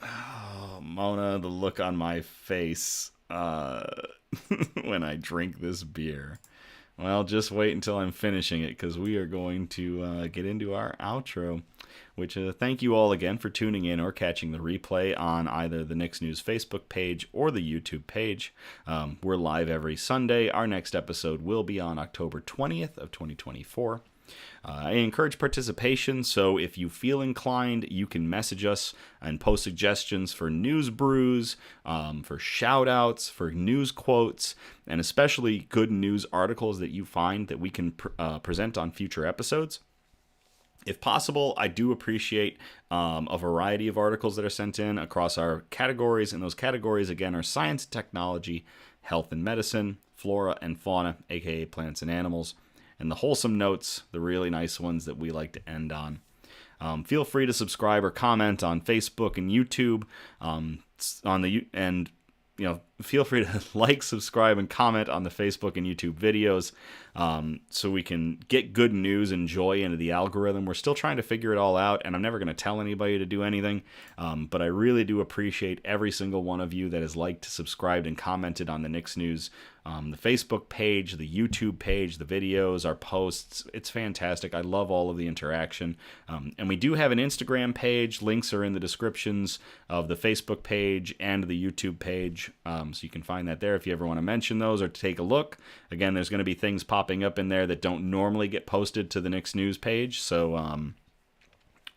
Oh, Mona, the look on my face when I drink this beer. Well, just wait until I'm finishing it, because we are going to get into our outro. Which, thank you all again for tuning in or catching the replay on either the Nix News Facebook page or the YouTube page. We're live every Sunday. Our next episode will be on October 20th of 2024. I encourage participation, so if you feel inclined, you can message us and post suggestions for news brews, for shout-outs, for news quotes, and especially good news articles that you find that we can present on future episodes. If possible, I do appreciate a variety of articles that are sent in across our categories, and those categories, again, are science and technology, health and medicine, flora and fauna, aka plants and animals, and the wholesome notes, the really nice ones that we like to end on. Feel free to subscribe or comment on Facebook and YouTube. Feel free to like, subscribe, and comment on the Facebook and YouTube videos, so we can get good news and joy into the algorithm. We're still trying to figure it all out, and I'm never going to tell anybody to do anything, but I really do appreciate every single one of you that has liked, subscribed, and commented on the Nix News the Facebook page, the YouTube page, the videos, our posts. It's fantastic. I love all of the interaction. And we do have an Instagram page. Links are in the descriptions of the Facebook page and the YouTube page. So you can find that there if you ever want to mention those or take a look. Again, there's going to be things popping up in there that don't normally get posted to the Nick's News page. So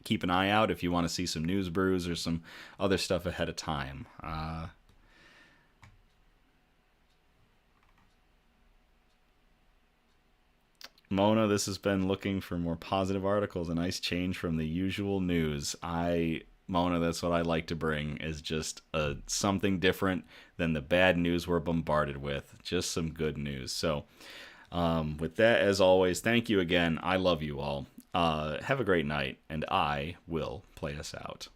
keep an eye out if you want to see some news brews or some other stuff ahead of time. Mona, this has been looking for more positive articles, a nice change from the usual news. Mona, that's what I like to bring, is just something different than the bad news we're bombarded with. Just some good news. So, with that, as always, thank you again. I love you all. Have a great night, and I will play us out.